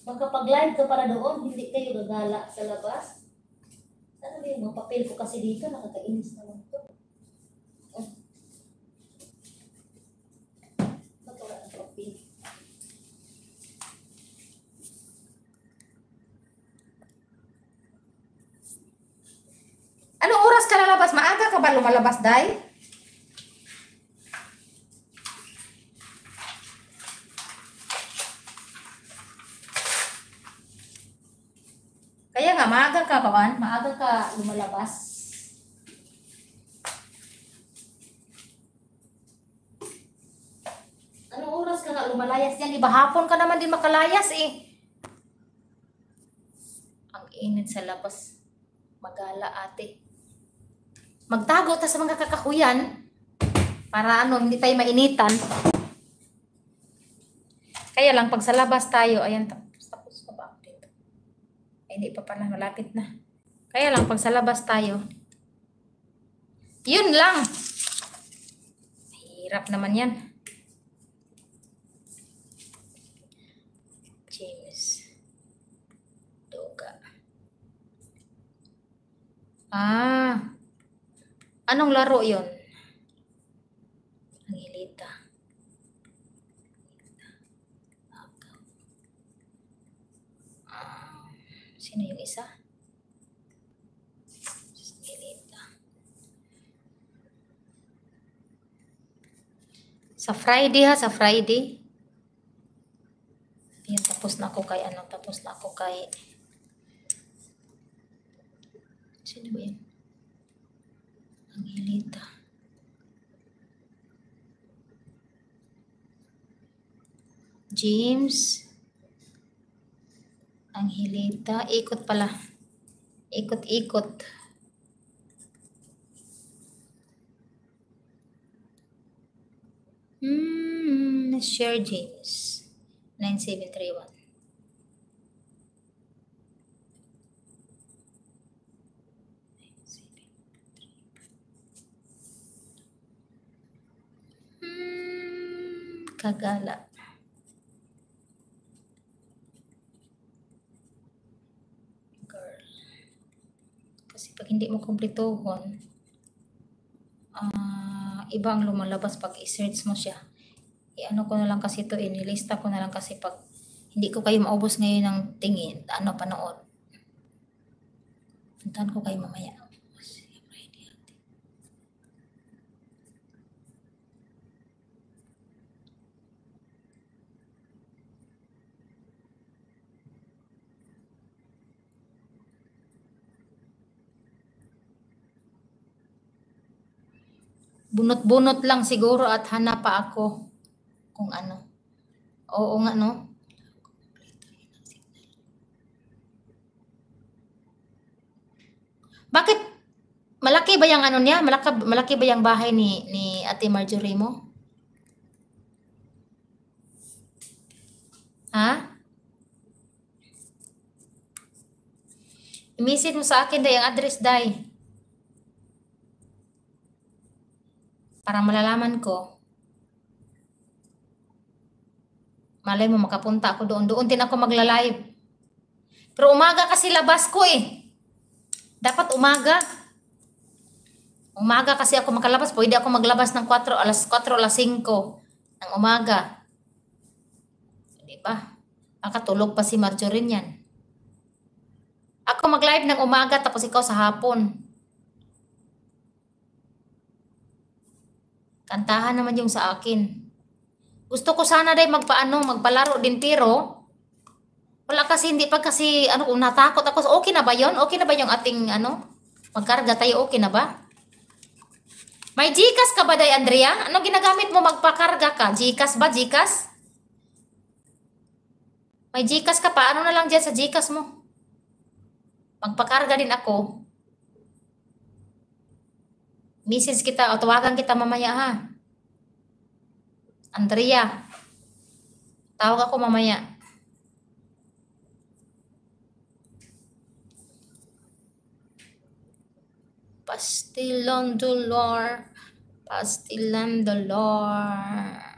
Magkapag-live ka para doon, hindi kayo gagala sa labas. Ano ba yung mga papel ko kasi dito, nakakainis naman ito. Ba't wala ang papel? Anong oras ka lalabas? Maaga ka ba lumalabas, Day? Kaya nga, maaga ka kawan? Maaga ka lumalabas? Anong oras ka nga lumalayas yan? Iba hapon ka naman din makalayas eh. Ang init sa labas. Magala ate. Magtago ta sa mga kakahuyan para hindi tayo mainitan. Kaya lang pag sa labas tayo, ayan, tapos ka ba dito? Ay, hindi pa pala, malapit na. Kaya lang pag sa labas tayo, yun lang. Hirap naman yan. James Doga. Anong laro yon? Angilita. Sino yung isa? Angilita. Sa Friday ha, sa Friday. Ayan, tapos na ako kay tapos na ako kay sino ba yun? Angilita. James Angilita. Ikot pala. Ikot-ikot. Share James. 9731. Kagala. Girl. Kasi pag hindi mo kumplituhon, ibang lumalabas pag i-search mo siya. I-ano ko na lang kasi ito, nilista ko na lang kasi pag hindi ko kayo maubos ngayon ng tingin, panood. Puntahan ko kayo mamaya. Bunot-bunot lang siguro at hanap pa ako kung ano. Oo nga, no? Bakit? Malaki ba yung niya? Malaki ba yung bahay ni Ate Marjorie mo? Ha? I-message mo sa akin, Day, ang address, Day. Para malalaman ko. Malay mo, makapunta ako doon. Doon din ako magla-live. Pero umaga kasi labas ko eh. Dapat umaga. Umaga kasi ako makalabas. Pwede ako maglabas ng alas 4, alas 5 ng umaga. Diba? Makatulog pa si Marjorie yan. Ako mag-live ng umaga tapos ikaw sa hapon. Kantahan naman yung sa akin. Gusto ko sana day magpalaro din pero wala kasi, hindi pa kasi kung natakot ako. Okay na ba yon? Okay na ba yung ating magkarga tayo? Okay na ba? May Gcash ka ba, Day Andrea? Ano ginagamit mo magpakarga ka? Gcash ba? Gcash? May Gcash ka pa? Ano na lang dyan sa Gcash mo? Magpakarga din ako. Message kita o tawagan kita mamaya ha. Andrea. Tawag ako mamaya. Pastilan dollar. Pastilan dollar.